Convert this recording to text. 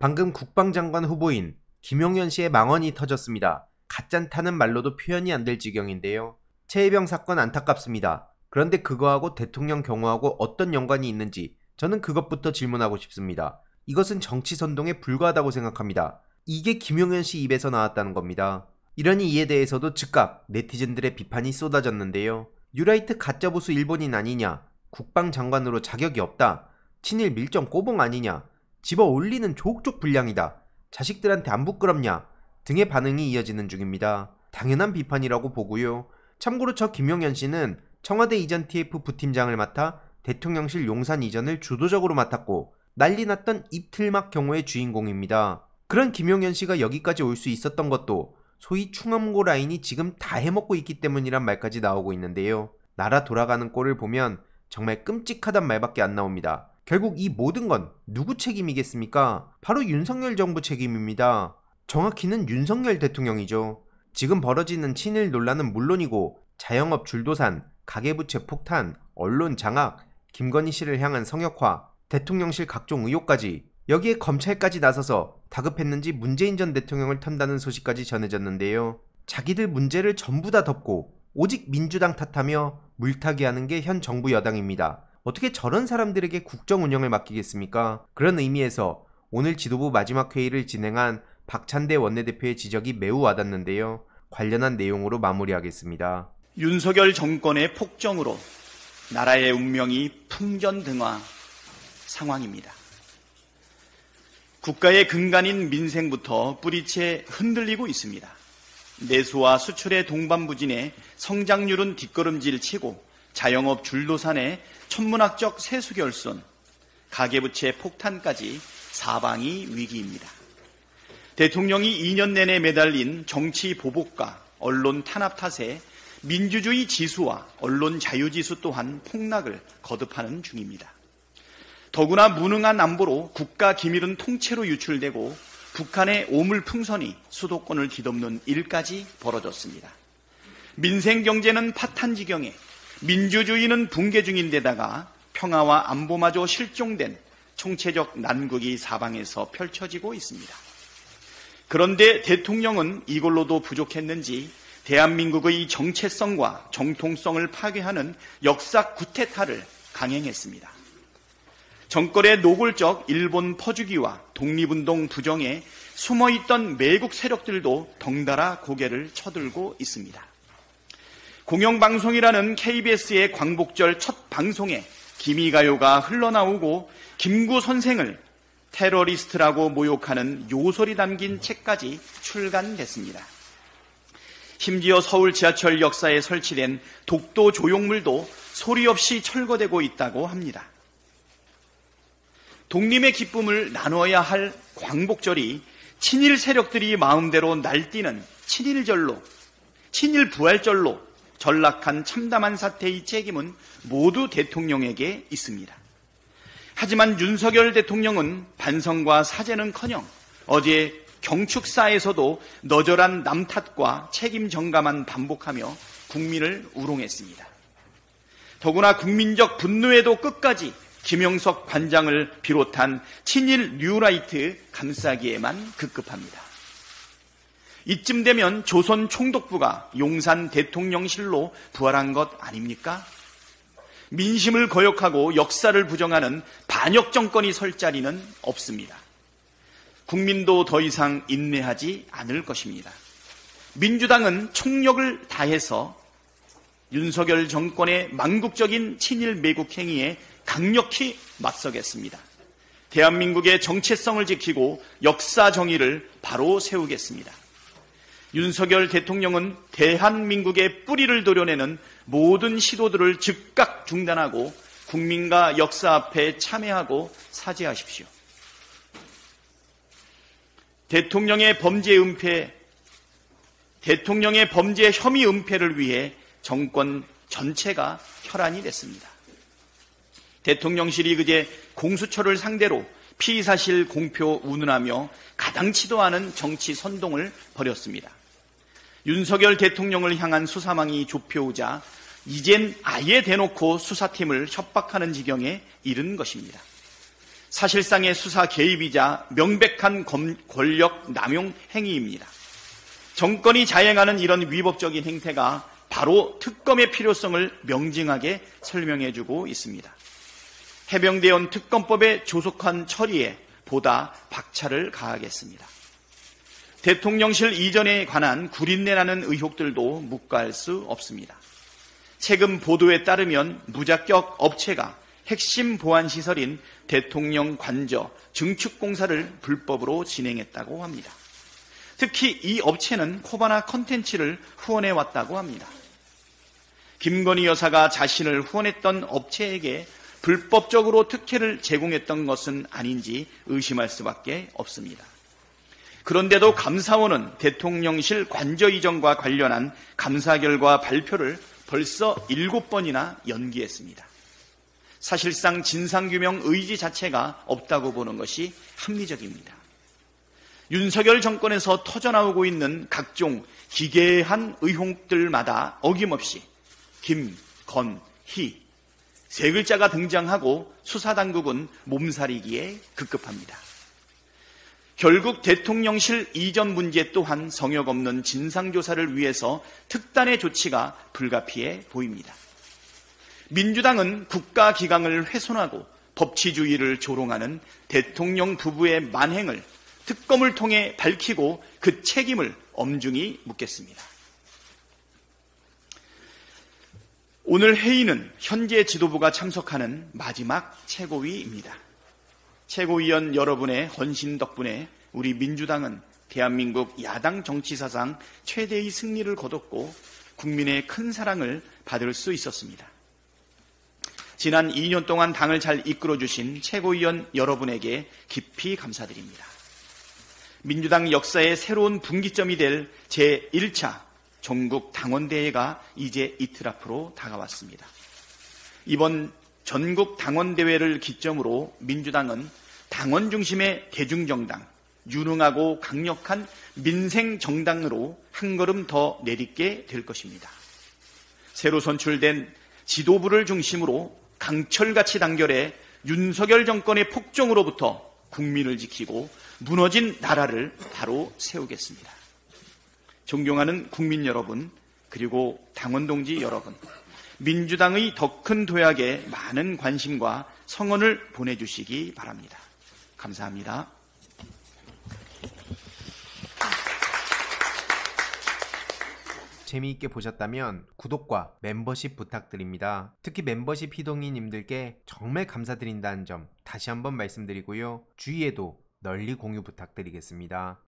방금 국방장관 후보인 김용현 씨의 망언이 터졌습니다. 가짠타는 말로도 표현이 안 될 지경인데요. 최혜병 사건 안타깝습니다. 그런데 그거하고 대통령 경호하고 어떤 연관이 있는지 저는 그것부터 질문하고 싶습니다. 이것은 정치 선동에 불과하다고 생각합니다. 이게 김용현 씨 입에서 나왔다는 겁니다. 이러니 이에 대해서도 즉각 네티즌들의 비판이 쏟아졌는데요. 뉴라이트 가짜보수 일본인 아니냐, 국방장관으로 자격이 없다, 친일 밀정 꼬봉 아니냐, 집어 올리는 족족 불량이다, 자식들한테 안 부끄럽냐 등의 반응이 이어지는 중입니다. 당연한 비판이라고 보고요. 참고로 저 김용현 씨는 청와대 이전 TF 부팀장을 맡아 대통령실 용산 이전을 주도적으로 맡았고 난리 났던 입틀막 경우의 주인공입니다. 그런 김용현 씨가 여기까지 올 수 있었던 것도 소위 충암고 라인이 지금 다 해먹고 있기 때문이란 말까지 나오고 있는데요. 나라 돌아가는 꼴을 보면 정말 끔찍하단 말밖에 안 나옵니다. 결국 이 모든 건 누구 책임이겠습니까? 바로 윤석열 정부 책임입니다. 정확히는 윤석열 대통령이죠. 지금 벌어지는 친일 논란은 물론이고 자영업 줄도산, 가계부채 폭탄, 언론 장악, 김건희 씨를 향한 성역화, 대통령실 각종 의혹까지, 여기에 검찰까지 나서서 다급했는지 문재인 전 대통령을 턴다는 소식까지 전해졌는데요. 자기들 문제를 전부 다 덮고 오직 민주당 탓하며 물타기 하는 게 현 정부 여당입니다. 어떻게 저런 사람들에게 국정 운영을 맡기겠습니까? 그런 의미에서 오늘 지도부 마지막 회의를 진행한 박찬대 원내대표의 지적이 매우 와닿는데요. 관련한 내용으로 마무리하겠습니다. 윤석열 정권의 폭정으로 나라의 운명이 풍전등화 상황입니다. 국가의 근간인 민생부터 뿌리채 흔들리고 있습니다. 내수와 수출의 동반부진에 성장률은 뒷걸음질 치고 자영업 줄도산에 천문학적 세수결손, 가계부채 폭탄까지 사방이 위기입니다. 대통령이 2년 내내 매달린 정치 보복과 언론 탄압 탓에 민주주의 지수와 언론 자유지수 또한 폭락을 거듭하는 중입니다. 더구나 무능한 안보로 국가 기밀은 통째로 유출되고 북한의 오물풍선이 수도권을 뒤덮는 일까지 벌어졌습니다. 민생 경제는 파탄 지경에 민주주의는 붕괴 중인데다가 평화와 안보마저 실종된 총체적 난국이 사방에서 펼쳐지고 있습니다. 그런데 대통령은 이걸로도 부족했는지 대한민국의 정체성과 정통성을 파괴하는 역사 구태타를 강행했습니다. 정권의 노골적 일본 퍼주기와 독립운동 부정에 숨어있던 매국 세력들도 덩달아 고개를 쳐들고 있습니다. 공영방송이라는 KBS의 광복절 첫 방송에 기미가요가 흘러나오고 김구 선생을 테러리스트라고 모욕하는 요설이 담긴 책까지 출간됐습니다. 심지어 서울 지하철 역사에 설치된 독도 조형물도 소리 없이 철거되고 있다고 합니다. 독립의 기쁨을 나눠야 할 광복절이 친일 세력들이 마음대로 날뛰는 친일절로, 친일부활절로 전락한 참담한 사태의 책임은 모두 대통령에게 있습니다. 하지만 윤석열 대통령은 반성과 사죄는커녕 어제 경축사에서도 너절한 남탓과 책임 전가만 반복하며 국민을 우롱했습니다. 더구나 국민적 분노에도 끝까지 김영석 관장을 비롯한 친일 뉴라이트 감싸기에만 급급합니다. 이쯤 되면 조선 총독부가 용산 대통령실로 부활한 것 아닙니까? 민심을 거역하고 역사를 부정하는 반역 정권이 설 자리는 없습니다. 국민도 더 이상 인내하지 않을 것입니다. 민주당은 총력을 다해서 윤석열 정권의 망국적인 친일 매국 행위에 강력히 맞서겠습니다. 대한민국의 정체성을 지키고 역사 정의를 바로 세우겠습니다. 윤석열 대통령은 대한민국의 뿌리를 도려내는 모든 시도들을 즉각 중단하고 국민과 역사 앞에 참회하고 사죄하십시오. 대통령의 범죄 혐의 은폐를 위해 정권 전체가 혈안이 됐습니다. 대통령실이 그제 공수처를 상대로 피의사실 공표 운운하며 가당치도 않은 정치 선동을 벌였습니다. 윤석열 대통령을 향한 수사망이 좁혀오자 이젠 아예 대놓고 수사팀을 협박하는 지경에 이른 것입니다. 사실상의 수사 개입이자 명백한 권력 남용 행위입니다. 정권이 자행하는 이런 위법적인 행태가 바로 특검의 필요성을 명징하게 설명해주고 있습니다. 해병대원 특검법의 조속한 처리에 보다 박차를 가하겠습니다. 대통령실 이전에 관한 구린내나는 의혹들도 묵과할 수 없습니다. 최근 보도에 따르면 무자격 업체가 핵심 보안시설인 대통령 관저 증축공사를 불법으로 진행했다고 합니다. 특히 이 업체는 코바나 컨텐츠를 후원해왔다고 합니다. 김건희 여사가 자신을 후원했던 업체에게 불법적으로 특혜를 제공했던 것은 아닌지 의심할 수밖에 없습니다. 그런데도 감사원은 대통령실 관저 이전과 관련한 감사 결과 발표를 벌써 7번이나 연기했습니다. 사실상 진상규명 의지 자체가 없다고 보는 것이 합리적입니다. 윤석열 정권에서 터져나오고 있는 각종 기괴한 의혹들마다 어김없이 김, 건, 희 세 글자가 등장하고 수사당국은 몸살이기에 급급합니다. 결국 대통령실 이전 문제 또한 성역 없는 진상조사를 위해서 특단의 조치가 불가피해 보입니다. 민주당은 국가기강을 훼손하고 법치주의를 조롱하는 대통령 부부의 만행을 특검을 통해 밝히고 그 책임을 엄중히 묻겠습니다. 오늘 회의는 현재 지도부가 참석하는 마지막 최고위입니다. 최고위원 여러분의 헌신 덕분에 우리 민주당은 대한민국 야당 정치사상 최대의 승리를 거뒀고 국민의 큰 사랑을 받을 수 있었습니다. 지난 2년 동안 당을 잘 이끌어주신 최고위원 여러분에게 깊이 감사드립니다. 민주당 역사의 새로운 분기점이 될 제1차 전국 당원대회가 이제 이틀 앞으로 다가왔습니다. 이번 전국 당원대회를 기점으로 민주당은 당원 중심의 대중정당, 유능하고 강력한 민생정당으로 한 걸음 더 내딛게 될 것입니다. 새로 선출된 지도부를 중심으로 강철같이 단결해 윤석열 정권의 폭정으로부터 국민을 지키고 무너진 나라를 바로 세우겠습니다. 존경하는 국민 여러분, 그리고 당원 동지 여러분, 민주당의 더 큰 도약에 많은 관심과 성원을 보내주시기 바랍니다. 감사합니다. 재미있게 보셨다면 구독과 멤버십 부탁드립니다. 특히 멤버십 희동이님들께 정말 감사드린다는 점 다시 한번 말씀드리고요. 주위에도 널리 공유 부탁드리겠습니다.